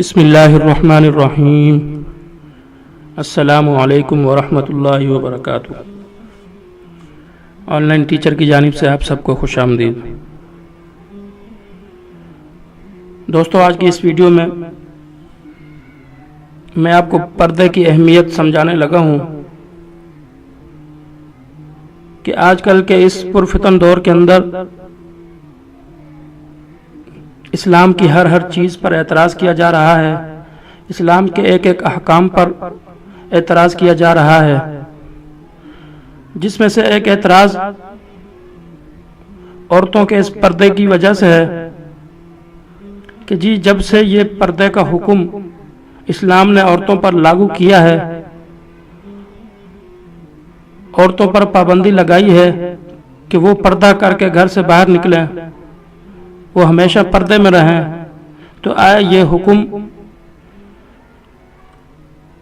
بسم اللہ الرحمن الرحیم۔ السلام علیکم ورحمۃ اللہ وبرکاتہ۔ آن لائن ٹیچر کی جانب سے آپ سب کو خوش آمدید۔ دوستو، آج کی اس ویڈیو میں آپ کو پردے کی اہمیت سمجھانے لگا ہوں کہ آج کل کے اس پرفتن دور کے اندر اسلام کی ہر چیز پر اعتراض کیا جا رہا ہے، اسلام کے ایک احکام پر اعتراض کیا جا رہا ہے، جس میں سے ایک اعتراض عورتوں کے اس پردے کی وجہ سے ہے کہ جب سے یہ پردے کا حکم اسلام نے عورتوں پر لاگو کیا ہے، عورتوں پر پابندی لگائی ہے کہ وہ پردہ کر کے گھر سے باہر نکلیں، وہ ہمیشہ پردے میں رہیں، تو آیا یہ حکم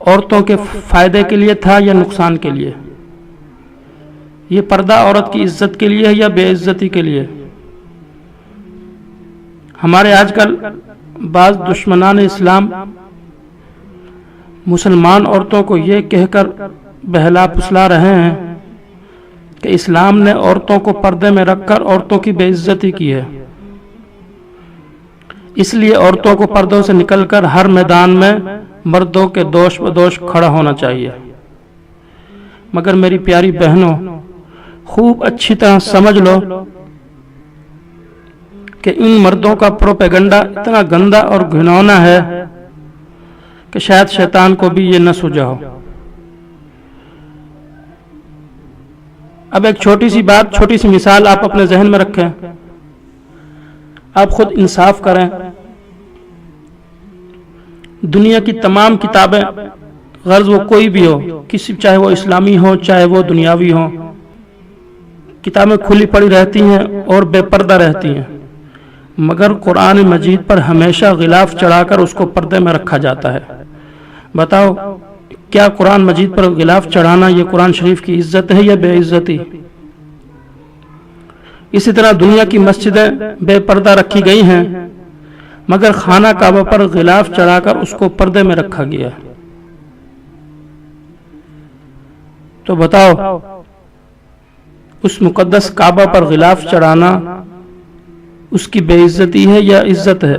عورتوں کے فائدے کے لیے تھا یا نقصان کے لیے؟ یہ پردہ عورت کی عزت کے لیے ہے یا بے عزتی کے لیے؟ ہمارے آج کل بعض دشمنان اسلام مسلمان عورتوں کو یہ کہہ کر بہلا پھسلا رہے ہیں کہ اسلام نے عورتوں کو پردے میں رکھ کر عورتوں کی بے عزتی کی ہے، اس لیے عورتوں کو پردوں سے نکل کر ہر میدان میں مردوں کے دوش بدوش کھڑا ہونا چاہیے۔ مگر میری پیاری بہنوں، خوب اچھی طرح سمجھ لو کہ ان مردوں کا پروپیگنڈا اتنا گندا اور گھنونا ہے کہ شاید شیطان کو بھی یہ نہ سوجا ہو۔ اب ایک چھوٹی سی مثال آپ اپنے ذہن میں رکھیں، آپ خود انصاف کریں۔ دنیا کی تمام کتابیں، غرض وہ کوئی بھی ہو، چاہے وہ اسلامی ہو چاہے وہ دنیاوی ہو، کتابیں کھلی پڑی رہتی ہیں اور بے پردہ رہتی ہیں، مگر قرآن مجید پر ہمیشہ غلاف چڑھا کر اس کو پردے میں رکھا جاتا ہے۔ بتاؤ، کیا قرآن مجید پر غلاف چڑھانا یہ قرآن شریف کی عزت ہے یا بے عزتی؟ اسی طرح دنیا کی مسجدیں بے پردہ رکھی گئی ہیں، مگر خانہ کعبہ پر غلاف چڑھا کر اس کو پردے میں رکھا گیا۔ تو بتاؤ، اس مقدس کعبہ پر غلاف چڑھانا اس کی بے عزتی ہے یا عزت ہے؟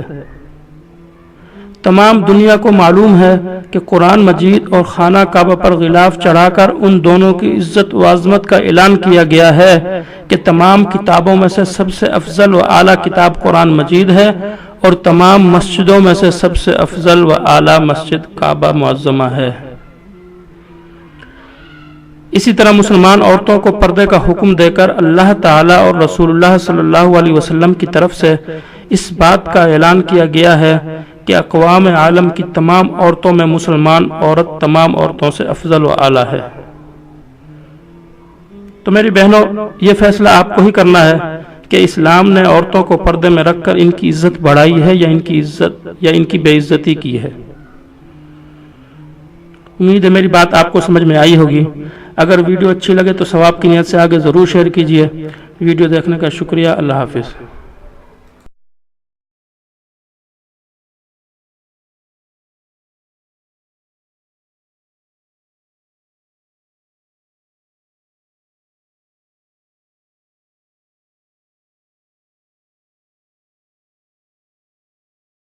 تمام دنیا کو معلوم ہے کہ قرآن مجید اور خانہ کعبہ پر غلاف چڑھا کر ان دونوں کی عزت و عظمت کا اعلان کیا گیا ہے کہ تمام کتابوں میں سے سب سے افضل و اعلیٰ کتاب قرآن مجید ہے، اور تمام مسجدوں میں سے سب سے افضل و اعلیٰ مسجد کعبہ معظمہ ہے۔ اسی طرح مسلمان عورتوں کو پردے کا حکم دے کر اللہ تعالیٰ اور رسول اللہ صلی اللہ علیہ وسلم کی طرف سے اس بات کا اعلان کیا گیا ہے کہ اقوام عالم کی تمام عورتوں میں مسلمان عورت تمام عورتوں سے افضل و اعلیٰ ہے۔ تو میری بہنوں، یہ فیصلہ آپ کو ہی کرنا ہے کہ اسلام نے عورتوں کو پردے میں رکھ کر ان کی عزت بڑھائی ہے یا ان کی بے عزتی کی ہے۔ امید ہے میری بات آپ کو سمجھ میں آئی ہوگی۔ اگر ویڈیو اچھی لگے تو ثواب کی نیت سے آگے ضرور شیئر کیجیے۔ ویڈیو دیکھنے کا شکریہ۔ اللہ حافظ۔